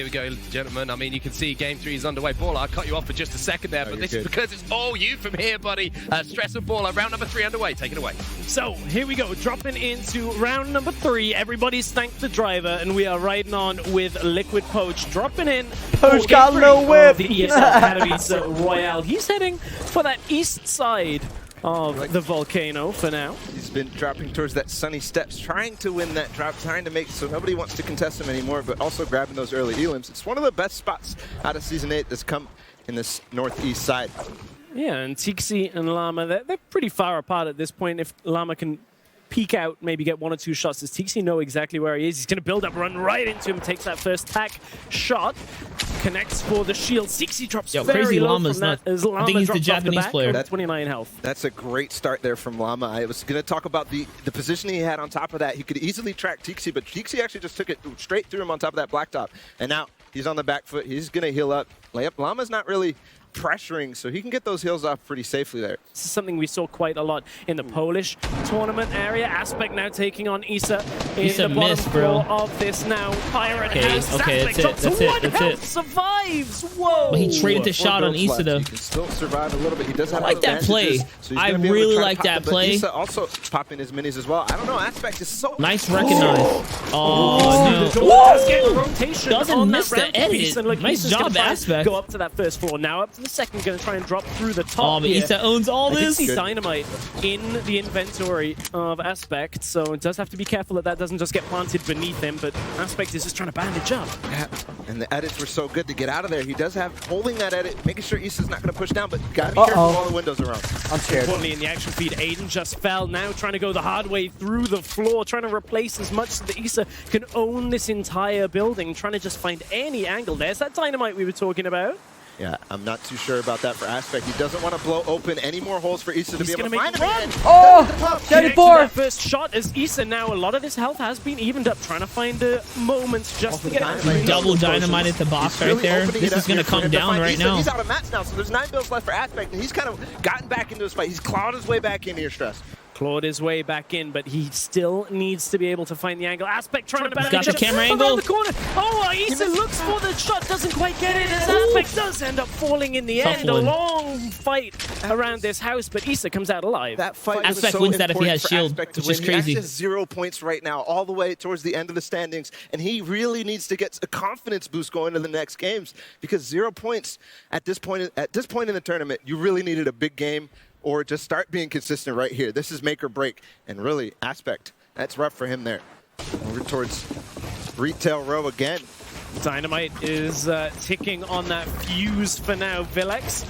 we go, gentlemen. I mean, you can see game 3 is underway. Baller, I cut you off for just a second there, but this is because it's all you from here, buddy. Stress and Baller, round number 3 underway. Take it away. So, here we go. Dropping into round number 3. Everybody's thanked the driver, and we are riding on with Liquid Poach. Dropping in. Poach got a little whip. The ESL Katowice Royale. He's heading for that east side of the volcano for now. He's been dropping towards that sunny steps, trying to win that drop, trying to make it so nobody wants to contest him anymore, but also grabbing those early elims. It's one of the best spots out of Season 8 that's come in this northeast side. Yeah, and Tixi and Llama, they're pretty far apart at this point. If Llama can peek out, maybe get 1 or 2 shots, does Tixi know exactly where he is? He's going to build up, run right into him, takes that first tack shot, connects for the shield. Tixi drops very Crazy low Llama's from that, not. as Llama I think he's the drops off Japanese back, player. 29 health. That's a great start there from Llama. I was going to talk about the position he had on top of that. He could easily track Tixi, but Tixi actually just took it straight through him on top of that blacktop. And now he's on the back foot. He's going to heal up. Llama's not really pressuring, so he can get those heals off pretty safely there. This is something we saw quite a lot in the Polish tournament area. Aspect now taking on Issa in the bottom floor of this now. Pirate has Aspect drops to 1 health, survives! Whoa! But he traded the shot on Issa though. He can still survive a little bit. He does have I like that play. So I really like that play. Issa also popping his minis as well. I don't know, Aspect is so nice recognize. Oh, no. Rotation doesn't miss the edit. Nice job, Aspect. Go up to that first floor. Now up to the second, going to try and drop through the top. Oh, but Issa owns all this. I did see Dynamite in the inventory of Aspect, so it does have to be careful that that doesn't just get planted beneath him, but Aspect is just trying to bandage up. Yeah, and the edits were so good to get out of there. He does have holding that edit, making sure Issa's not going to push down, but gotta be careful of all the windows around. I'm scared. Importantly, in the action feed, Aiden just fell. Now trying to go the hard way through the floor, trying to replace as much so that Issa can own this entire building, trying to just find any angle. There's that Dynamite we were talking about. Yeah, I'm not too sure about that for Aspect. He doesn't want to blow open any more holes for Issa to be able to find him again. Oh, 74! First shot as Issa now, a lot of his health has been evened up, trying to find a moment just to get it. Double Dynamite at the box right there. This is going to come down right now. He's out of mats now, so there's 9 builds left for Aspect, and he's kind of gotten back into his fight. He's clawed his way back into your stress. Clawed his way back in, but he still needs to be able to find the angle. Aspect trying to bandage got the camera angle. the corner. Oh, Issa looks for the shot, doesn't quite get it, as Aspect does end up falling in the end. A long fight around this house, but Issa comes out alive. That fight was Aspect so wins that if he has important for shield, Aspect to which is win. He crazy. actually has 0 points right now, all the way towards the end of the standings, and he really needs to get a confidence boost going to the next games, because 0 points at this point in the tournament, you really needed a big game, or just start being consistent right here. This is make or break, and really, Aspect, that's rough for him there. Over towards retail row again. Dynamite is ticking on that fuse for now. Vilex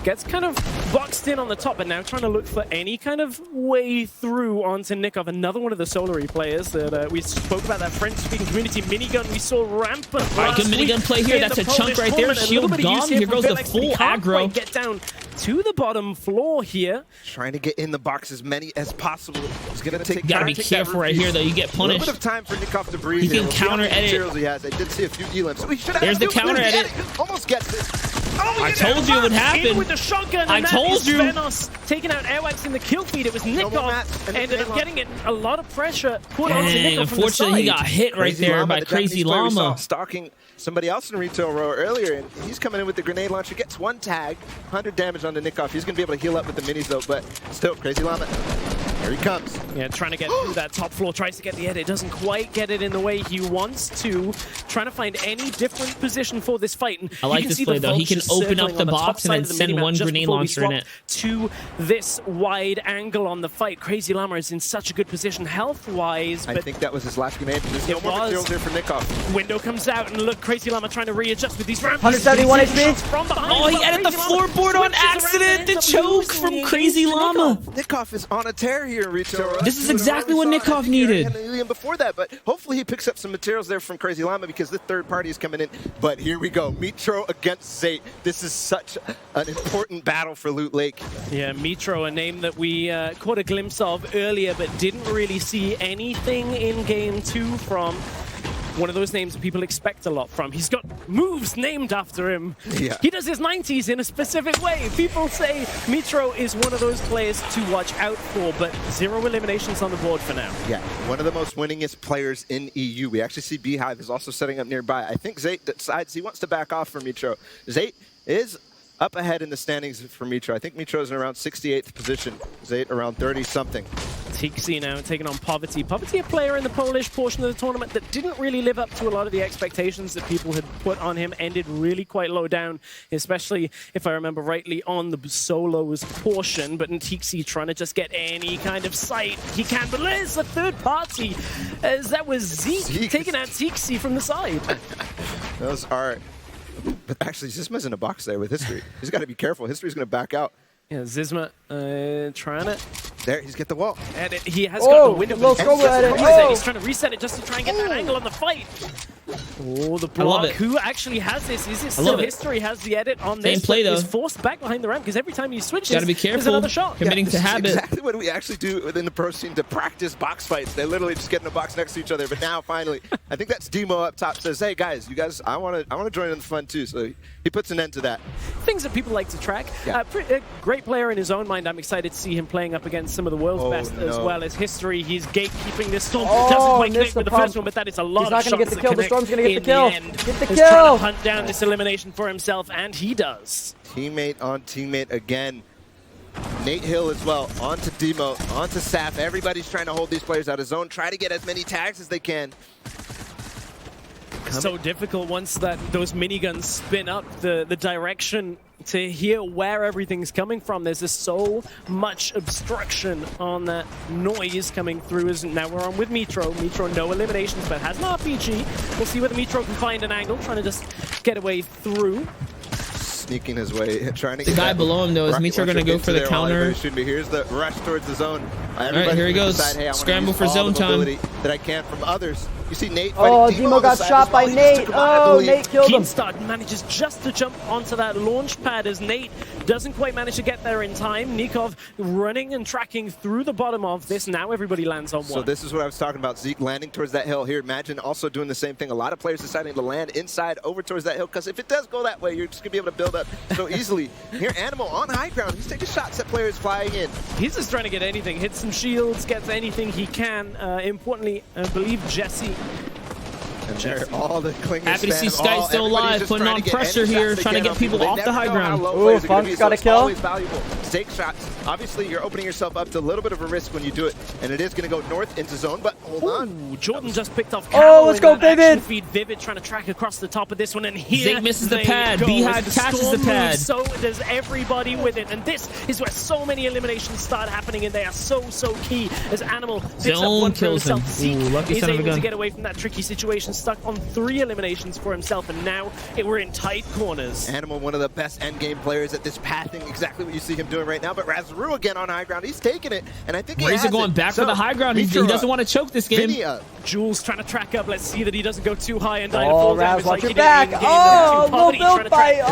gets kind of boxed in on the top, and now trying to look for any kind of way through onto Nikov, another one of the Solary players that we spoke about, that French-speaking community minigun we saw rampant. Good minigun play here. That's a chunk right there. Shield gone. Here goes the full aggro. Get down to the bottom floor here. Trying to get in the box as many as possible. He's going to take. Gotta be careful right here, though. You get A little punished. bit of time for Nikov to breathe. He can counter edit. He has. I did see a few elims. So he should have. There's the counter edit. Almost gets it. I told you it would happen. With the shotgun, I told you. Venos taking out Airwax in the kill feed. It was Nikov. Ended up getting it. A lot of pressure put onto Nikov. Unfortunately, he got hit right there by Crazy Llama. Stalking somebody else in retail row earlier, and he's coming in with the grenade launcher. Gets 1 tag, 100 damage on the Nikov. He's going to be able to heal up with the minis though, but still, Crazy Llama. Here he comes. Yeah, trying to get through that top floor, tries to get the edit, doesn't quite get it in the way he wants to. Trying to find any different position for this fight. And I like this play though. He can open up the box and then send 1 grenade launcher in it. To this wide angle on the fight. Crazy Llama is in such a good position health-wise. I think that was his last grenade. There's no more materials here for Nikov. Window comes out, and look, Crazy Llama trying to readjust with these ramps. 171 HP. From behind. Oh, he added the floorboard on accident. The choke from Crazy Llama. Nikov is on a tear here in retail row. This is exactly what Nikov needed. Before that, but hopefully he picks up some materials there from Crazy Llama, because the third party is coming in. But here we go, Mitro against Zate. This is such an important battle for Loot Lake. Yeah, Mitro, a name that we caught a glimpse of earlier, but didn't really see anything in Game 2 from. one of those names people expect a lot from. He's got moves named after him. Yeah. He does his 90s in a specific way. People say Mitro is one of those players to watch out for, but 0 eliminations on the board for now. Yeah, one of the most winningest players in EU. We actually see Beehive is also setting up nearby. I think Zayt decides he wants to back off from Mitro. Zayt is up ahead in the standings for Mitro. I think Mitro's in around 68th position. Zayt around 30-something. Tixi now taking on Poverty. Poverty, a player in the Polish portion of the tournament that didn't really live up to a lot of the expectations that people had put on him, ended really quite low down, especially, if I remember rightly, on the solos portion. But Tixi trying to just get any kind of sight he can. But there's a third party, as that was Zeke taking out Tixi from the side. Those are... But actually, Zizma's in a box there with History. He's got to be careful. History's going to back out. Yeah, Zizma trying it. There, he's get the wall. And he has got the window. He's trying to reset it just to try and get that angle on the fight. Oh, the block. Who actually has this? Is it still History has the edit on this? Same play, though. He's forced back behind the ramp because every time he switches, gotta be careful. there's another shot. Committing to habit. Exactly what we actually do within the pro scene to practice box fights. They literally just get in a box next to each other. But now, finally, I think that's Demo up top says, "Hey guys, I want to join in the fun too." So he puts an end to that. Things that people like to track. Yeah. A great player in his own mind. I'm excited to see him playing up against some of the world's best as well as History. He's gatekeeping this storm. Doesn't quite connect with the first one, but that is a lot of shots. He's not going to get the kill. The Storm's going to get the kill. Get the He's kill. trying to hunt down this elimination for himself, and he does. Teammate on teammate again. Nate Hill as well. On to Demo, on to Saf. Everybody's trying to hold these players out of zone. Try to get as many tags as they can. So difficult once those miniguns spin up the direction to hear where everything's coming from. There's just so much obstruction on that noise coming through. As now we're on with Mitro. Mitro, no eliminations, but has an RPG. We'll see whether Mitro can find an angle, trying to just get away through. Sneaking his way, trying to get the guy below him, though. Is Mitro going to go for the counter? Here's the rush towards the zone. All right, here he goes. Decide, hey, scramble for zone time. That I can from others. You see Nate fighting Demo got shot by Nate. Oh, Nate killed him. Keemstar manages just to jump onto that launch pad as Nate doesn't quite manage to get there in time. Nikov running and tracking through the bottom of this. Now everybody lands on one. So this is what I was talking about. Zeke landing towards that hill here. Imagine also doing the same thing. A lot of players deciding to land inside over towards that hill, because if it does go that way, you're just going to be able to build up so easily. Here, Animal on high ground. He's taking shots at players flying in. He's just trying to get anything. Hit some shields, gets anything he can. Importantly, I believe Jesse. And there, all the clingers. Happy to see Sky still alive, putting on pressure here, trying to get people off the high ground. Oh, Funk's got a kill. Always valuable. Take shots. Obviously, you're opening yourself up to a little bit of a risk when you do it, and it is going to go north into zone, but hold on. Jordan just picked off let's go, Vivid. Feed. Vivid trying to track across the top of this one, and here Zeke misses the pad. Beehive catches the pad. So does everybody with it, and this is where so many eliminations start happening, and they are so key as Animal picks up one for himself. Zeke is able to get away from that tricky situation, stuck on 3 eliminations for himself, and now we're in tight corners. Animal, one of the best endgame players at this pathing, exactly what you see him doing right now, but Razru again on high ground, he's taking it, and I think Razor going back for the high ground. He doesn't want to choke this game. Jules trying to track up. Let's see that he doesn't go too high and die to full damage watch like your back. Low build fight.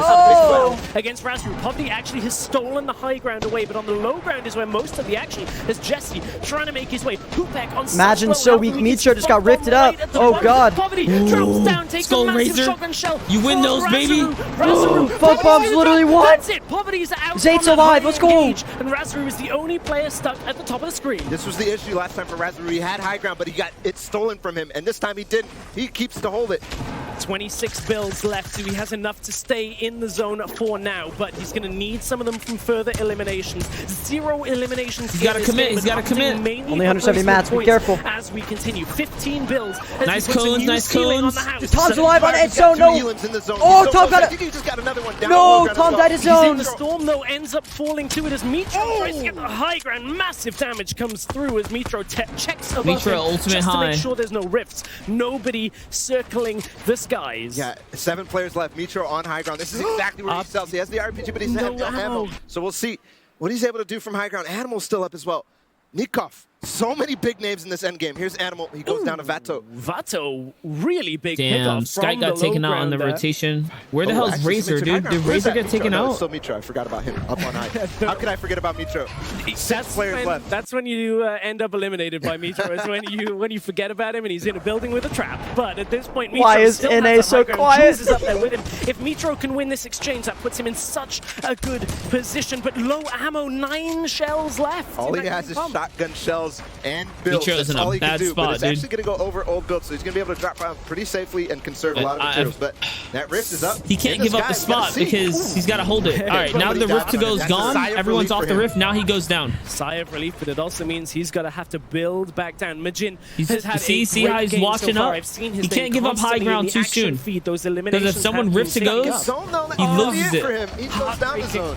Against Razru. Poverty actually has stolen the high ground away, but on the low ground is where most of the action is. Jesse trying to make his way. Hoopek on Imagine so weak. Mitro just got rifted up. Oh god. Poverty drops down, takes a massive shotgun shell. You win those, baby. Fuck bombs literally won. That's it. Poverty's out. Zayt's alive. Let's go. And Razru is the only player stuck at the top of the screen. This was the issue last time for Razru. He had high ground, but he got it stolen from him, and this time he didn't. He keeps to hold it. 26 builds left, so he has enough to stay in the zone for now, but he's going to need some of them from further eliminations. 0 eliminations. He's got to commit. He's got to commit. Only 170 mats. Be careful. As we continue, 15 builds. Nice cones. Nice cones. Tom's alive on edge zone. No. Oh, Tom got it. I think he just got another one down. No, Tom died his zone. He's in the storm, though, ends up falling to it as Mitro tries to get the high ground. Massive damage comes through as Mitro checks above him ultimate just high. to make sure there's no rifts. Nobody circling the skies. Yeah, 7 players left. Mitro on high ground. This is exactly where he sells. He has the RPG, but he's no ammo. So we'll see what he's able to do from high ground. Animal's still up as well. Nikov So many big names in this end game. Here's Animal. He goes down to Vato. Vato, really big Damn, pickoff Sky from got the taken low out on the ground there. rotation. Where the hell is actually, Razor, Mitro dude? high Did ground. Razor Where's get that taken Mitro? No, out? it's still Mitro. I forgot about him. Up on high. How could I forget about Mitro? Six players left. That's when you end up eliminated by Mitro. It's when you forget about him and he's in a building with a trap. But at this point, Mitro Why is still NA has the so high ground. quiet? Jules is up there with him. If Mitro can win this exchange, that puts him in such a good position. But low ammo, 9 shells left. All he has is shotgun shells and builds. Mitro's That's in a all he can bad do. spot, but it's dude. actually going to go over old builds, so he's going to be able to drop down pretty safely and conserve a lot of materials. But that rift is up. He can't And give this up the guy's gotta spot see. because he's got to hold it. All right, now the rift to go is That's a gone. sigh of Everyone's relief off for the him. rift. Now he goes down. Sigh of relief, but it also means he's got to have to build back down. Majin He's- has had see a how great he's game watching so far. up? I've seen his He can't give up high constantly in ground the too action soon. feed. Those Because eliminations if someone have rips been it goes, taken up. Zone, though, that he could be loses it it. for him. He goes down the zone.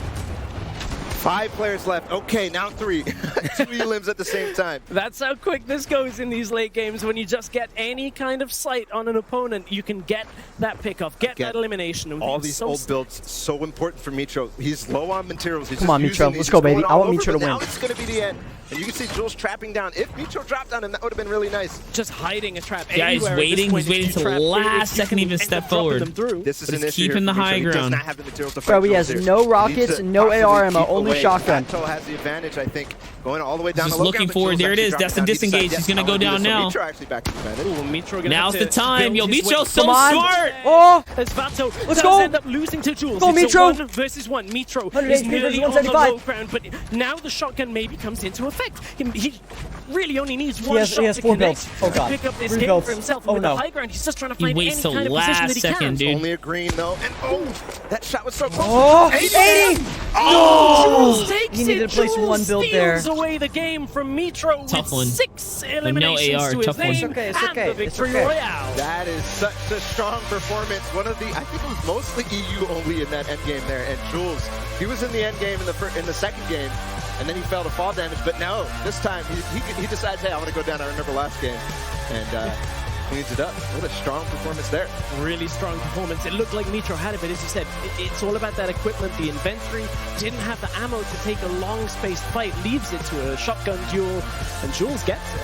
5 players left. Okay, now 3. 2 elims at the same time. That's how quick this goes in these late games. When you just get any kind of sight on an opponent, you can get that pickoff, get that elimination. And All it's these so old builds, so important for Mitro. He's low on materials. He's Come just on, using Mitro. these. Let's He's go, baby. going I all want over, Mitro to but now win. it's going to be the end. And you can see Jules trapping down. If Mitro dropped down him, that would have been really nice. just hiding a trap. Yeah, he's anywhere at this waiting. point. He's waiting If you till trap last early, you second can even end step up dropping forward. them through. This is But an he's issue here keeping for the high Mitro. He does ground. not have the materials to fight Bro, he Jules has here. no He needs rockets to and no possibly AR ammo, keep only away. shotgun. Vato has the advantage, I think, going all the way down Just the low looking ground, but forward. Jules There it actually is. dropped That's the down. He decides, disengage. yes, He's gonna I go wanna do down this. So now. Mitro actually back to the advantage. Ooh, Mitro gonna Now's have the to time. build Yo, his way Mitro's so Come on. smart. Oh! As Vato Let's does go. end up losing to Jules. Go, It's a Mitro. 1 versus 1. Mitro 100 is HP nearly versus on the 175. low ground, but now the shotgun maybe comes into effect. He really only needs one has- shot he has to 4 connect builds. Oh, to God. pick up this 3 game builds. for himself. Oh, With no. the high ground, he's just trying to He find waits any till kind of position last that he second, can. dude. Only a green, though. And that shot was so close. Oh, 80! Jules takes He needed it. to place Jules one build there. steals away the game from Mitro Tough with one. 6 eliminations AR, to his tough one. name It's okay, it's and okay, the it's victory okay. royale. That is such a strong performance. One of the, I think it was mostly EU only in that end game there. And Jules, he was in the end game in the second game, and then he fell to fall damage. But no, this time he decides, hey, I want to go down. I remember last game, and cleans it up. What a strong performance there. Really strong performance. It looked like Mitro had it, but as you said, it's all about that equipment. The inventory didn't have the ammo to take a long-spaced fight, leaves it to a shotgun duel, and Jules gets it.